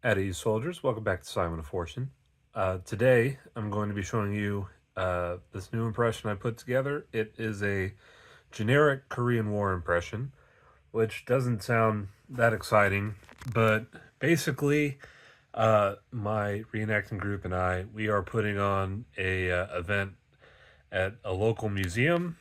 At ease, soldiers. Welcome back to Simon of Fortune. Today, I'm going to be showing you this new impression I put together. It is a generic Korean War impression, which doesn't sound that exciting, but basically, my reenacting group and we are putting on a event at a local museum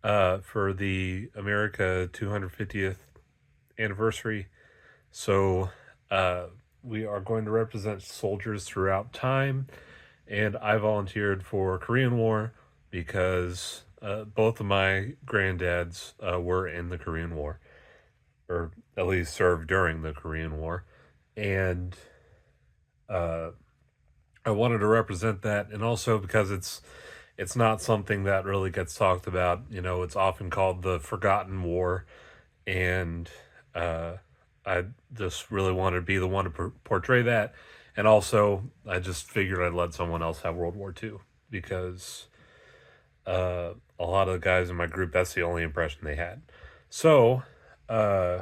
for the America 250th anniversary. So we are going to represent soldiers throughout time, and I volunteered for Korean War because both of my granddads were in the Korean War, or at least served during the Korean War, and uh, I wanted to represent that, and also because it's not something that really gets talked about. You know, it's often called the Forgotten War, and I just really wanted to be the one to portray that. And also, I just figured I'd let someone else have World War II because a lot of the guys in my group, that's the only impression they had. So, uh,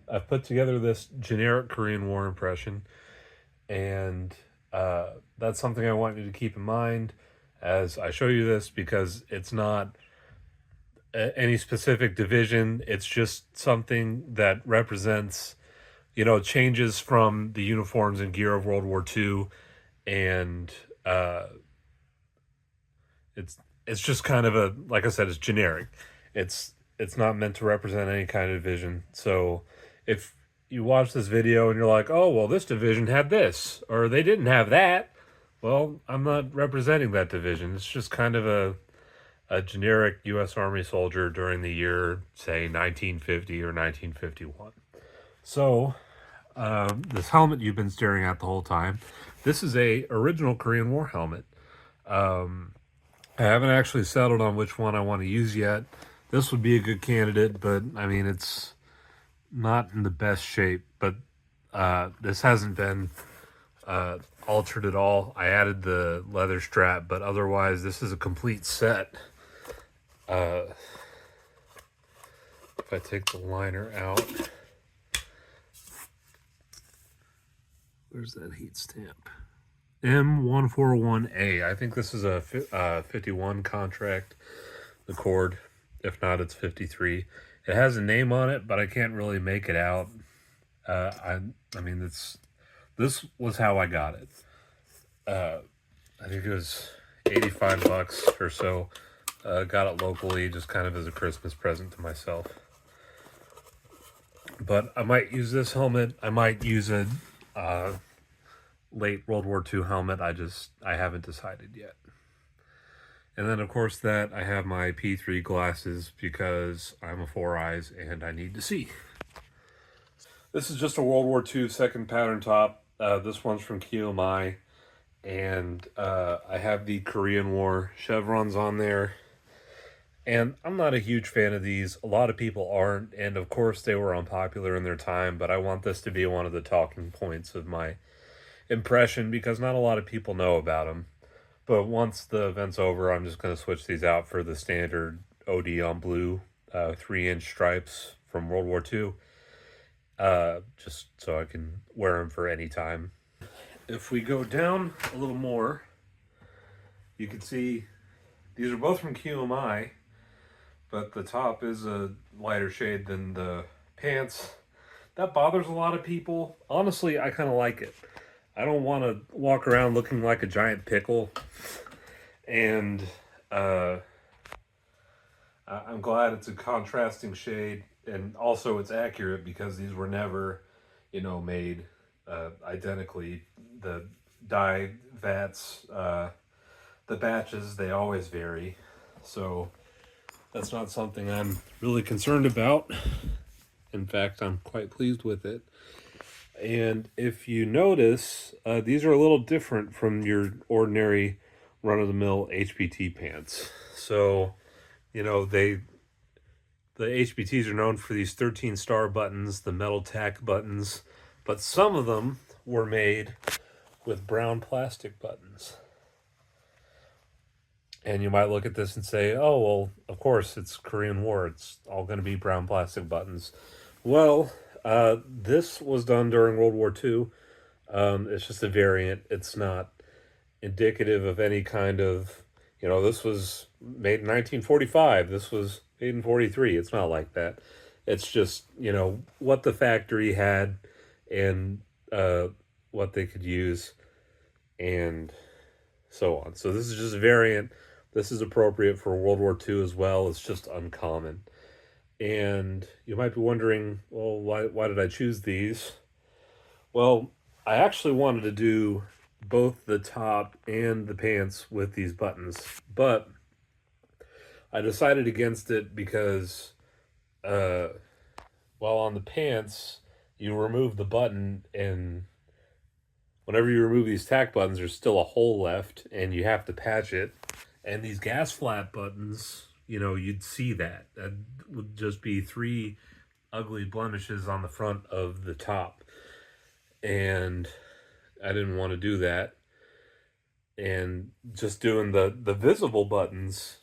I've put together this generic Korean War impression, and that's something I want you to keep in mind as I show you this because it's not any specific division. It's just something that represents, you know, changes from the uniforms and gear of World War II, and uh, it's it's just kind of a, like I said, it's generic. It's not meant to represent any kind of division. So if you watch this video and you're like, oh well, this division had this or they didn't have that, well, I'm not representing that division. It's just kind of a generic U.S. Army soldier during the year, say 1950 or 1951. So this helmet you've been staring at the whole time. This is a original Korean War helmet. I haven't actually settled on which one I want to use yet. This would be a good candidate, but I mean it's not in the best shape. But this hasn't been altered at all. I added the leather strap, but otherwise this is a complete set. If I take the liner out, where's that heat stamp? M141A. I think this is a 51 contract Accord. If not, it's 53. It has a name on it, but I can't really make it out. I mean, this was how I got it. I think it was 85 bucks or so. Got it locally, just kind of as a Christmas present to myself. But I might use this helmet. I might use a late World War II helmet. I haven't decided yet. And then of course that I have my P3 glasses because I'm a Four Eyes and I need to see. This is just a World War II second pattern top. This one's from QMI, and I have the Korean War chevrons on there. And I'm not a huge fan of these. A lot of people aren't, and of course they were unpopular in their time, but I want this to be one of the talking points of my impression because not a lot of people know about them. But once the event's over, I'm just going to switch these out for the standard OD on blue 3-inch stripes from World War II, just so I can wear them for any time. If we go down a little more, you can see these are both from QMI, but the top is a lighter shade than the pants. That bothers a lot of people. Honestly, I kind of like it. I don't want to walk around looking like a giant pickle. And I'm glad it's a contrasting shade. And also it's accurate because these were never, you know, made identically. The dye vats, the batches, they always vary. So that's not something I'm really concerned about. In fact, I'm quite pleased with it. And if you notice, these are a little different from your ordinary run-of-the-mill HBT pants. So, you know, the HBTs are known for these 13 star buttons, the metal tack buttons, but some of them were made with brown plastic buttons. And you might look at this and say, oh, well, of course, it's Korean War. It's all going to be brown plastic buttons. Well, This was done during World War II. It's just a variant. It's not indicative of any kind of, this was made in 1945. This was made in 43. It's not like that. It's just, what the factory had and uh, what they could use and so on. So this is just a variant. This is appropriate for World War II as well. It's just uncommon. And you might be wondering, well, why did I choose these? Well, I actually wanted to do both the top and the pants with these buttons, but I decided against it because, uh, while on the pants, you remove the button, and whenever you remove these tack buttons, there's still a hole left, and you have to patch it. And these gas flap buttons, you'd see that. That would just be three ugly blemishes on the front of the top. And I didn't want to do that. And just doing the visible buttons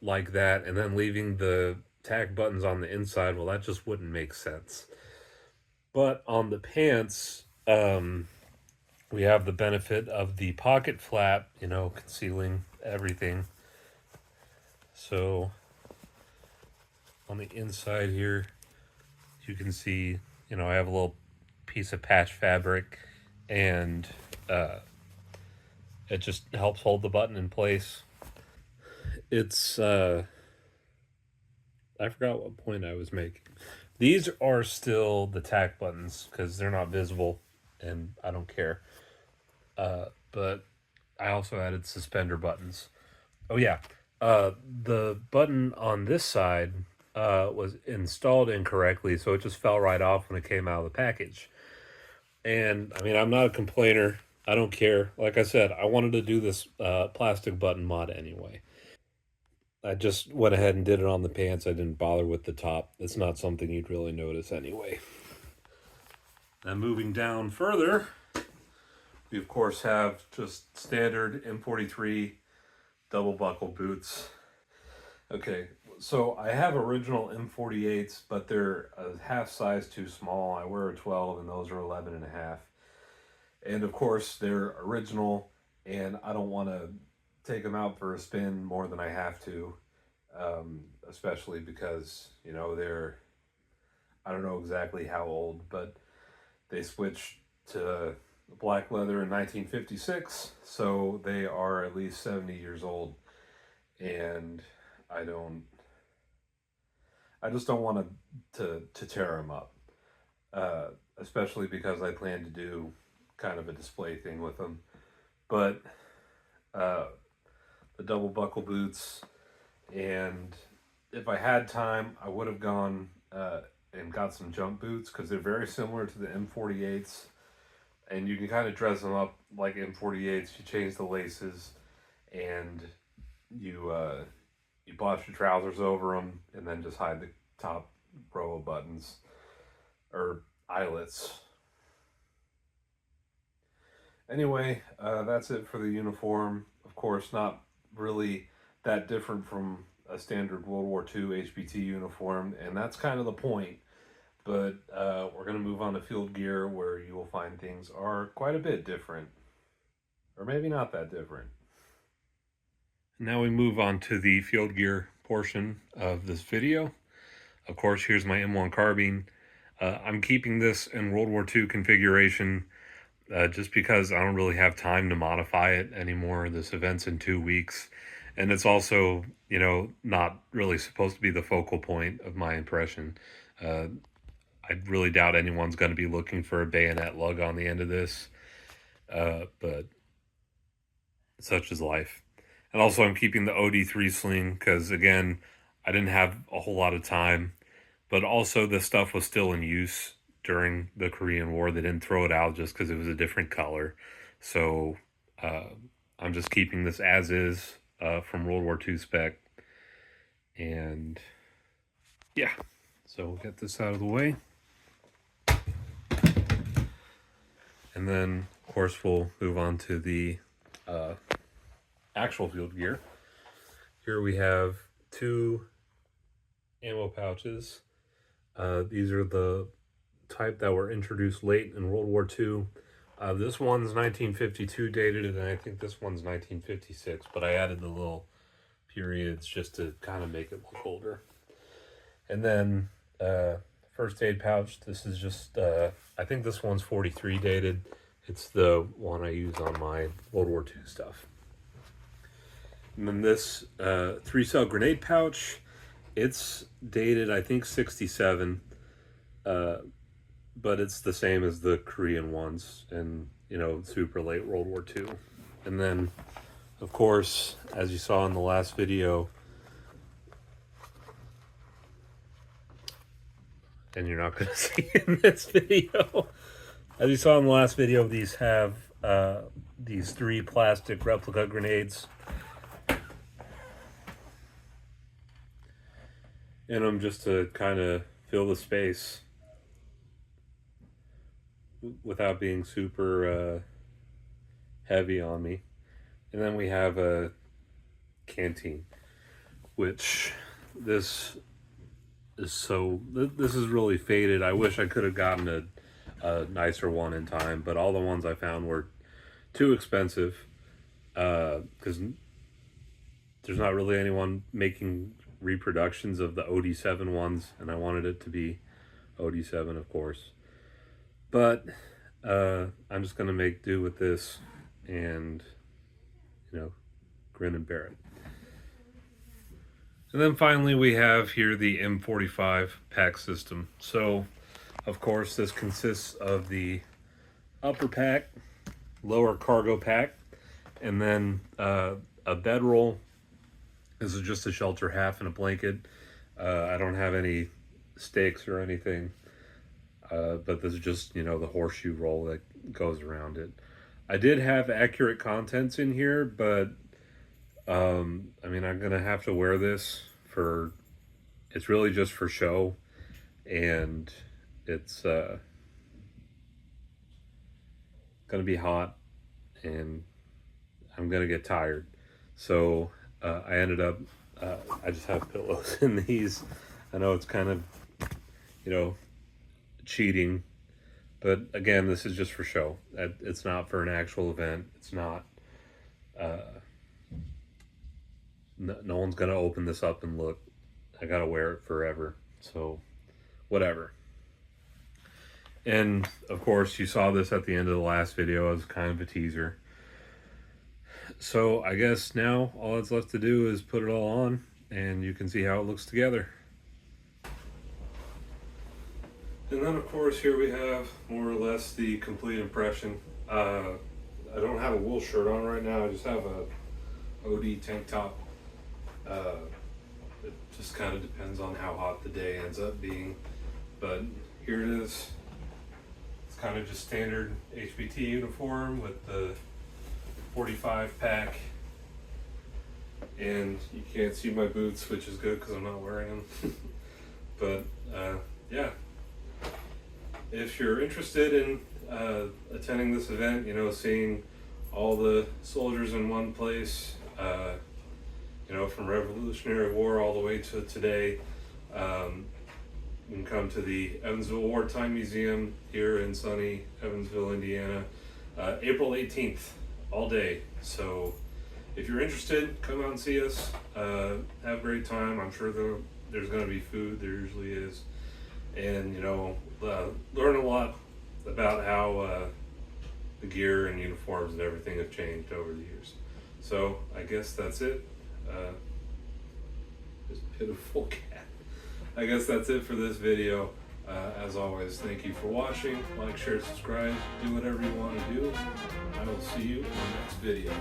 like that and then leaving the tack buttons on the inside, well, that just wouldn't make sense. But on the pants, we have the benefit of the pocket flap, concealing everything. So on the inside here, you can see, I have a little piece of patch fabric, and it just helps hold the button in place. It's, I forgot what point I was making. These are still the tack buttons because they're not visible, and I don't care. But I also added suspender buttons. Oh, yeah. The button on this side was installed incorrectly, so it just fell right off when it came out of the package. And I mean, I'm not a complainer. I don't care. Like I said, I wanted to do this plastic button mod anyway. I just went ahead and did it on the pants. I didn't bother with the top. It's not something you'd really notice anyway. Then moving down further, we of course have just standard M43 double buckle boots. Okay, so I have original M48s, but they're a half size too small. I wear a 12 and those are 11 and a half. And of course, they're original, and I don't want to take them out for a spin more than I have to, especially because, I don't know exactly how old, but they switched to black leather in 1956, so they are at least 70 years old, and I just don't want to tear them up, especially because I plan to do kind of a display thing with them. But uh, the double buckle boots, and if I had time, I would have gone and got some jump boots because they're very similar to the M48s, and you can kind of dress them up like M48s. You change the laces, and you bust your trousers over them, and then just hide the top row of buttons or eyelets. Anyway, that's it for the uniform. Of course, not really that different from a standard World War II HBT uniform, and that's kind of the point. But we're going to move on to field gear, where you will find things are quite a bit different, or maybe not that different. Now we move on to the field gear portion of this video. Of course, here's my M1 carbine. I'm keeping this in World War II configuration just because I don't really have time to modify it anymore. This event's in 2 weeks, and it's also, not really supposed to be the focal point of my impression. I really doubt anyone's going to be looking for a bayonet lug on the end of this, but such is life. And also, I'm keeping the OD3 sling because, again, I didn't have a whole lot of time, but also this stuff was still in use during the Korean War. They didn't throw it out just because it was a different color. So I'm just keeping this as is from World War II spec. And yeah, so we'll get this out of the way. And then, of course, we'll move on to the actual field gear. Here we have 2 ammo pouches. These are the type that were introduced late in World War II. This one's 1952 dated, and I think this one's 1956, but I added the little periods just to kind of make it look older. And then first aid pouch, this is just, I think this one's 43 dated. It's the one I use on my World War II stuff. And then this 3-cell grenade pouch, it's dated, I think, 67, but it's the same as the Korean ones and, you know, super late World War II. And then, of course, as you saw in the last video, and you're not going to see in this video, as you saw in the last video, these have these 3 plastic replica grenades in them just to kind of fill the space without being super heavy on me. And then we have a canteen, which this is this is really faded. I wish I could have gotten a nicer one in time, but all the ones I found were too expensive because there's not really anyone making reproductions of the OD7 ones, and I wanted it to be OD7, of course. But I'm just gonna make do with this and, you know, grin and bear it. And then finally we have here the M45 pack system. So of course this consists of the upper pack, lower cargo pack, and then a bedroll. This is just a shelter half and a blanket. I don't have any stakes or anything, but this is just, you know, the horseshoe roll that goes around it. I did have accurate contents in here, but I mean, I'm gonna have to wear this for, it's really just for show, and it's gonna be hot and I'm gonna get tired. So I ended up, I just have pillows in these. I know it's kind of, you know, cheating, but again, this is just for show. It's not for an actual event. It's not, no one's gonna open this up and look. I gotta wear it forever, so whatever. And of course, you saw this at the end of the last video as kind of a teaser. So I guess now all that's left to do is put it all on and you can see how it looks together. And then of course here we have more or less the complete impression. I don't have a wool shirt on right now, I just have a OD tank top. It just kind of depends on how hot the day ends up being, but here it is. It's kind of just standard HBT uniform with the 45 pack, and you can't see my boots, which is good because I'm not wearing them. But yeah, if you're interested in attending this event, you know, seeing all the soldiers in one place, you know, from Revolutionary War all the way to today, you can come to the Evansville Wartime Museum here in sunny Evansville, Indiana, April 18th, all day. So if you're interested, come out and see us. Have a great time. I'm sure there's going to be food. There usually is. And, you know, learn a lot about how the gear and uniforms and everything have changed over the years. So I guess that's it. This pitiful cat. I guess that's it for this video. As always, thank you for watching. Like, share, subscribe, do whatever you want to do. I will see you in the next video.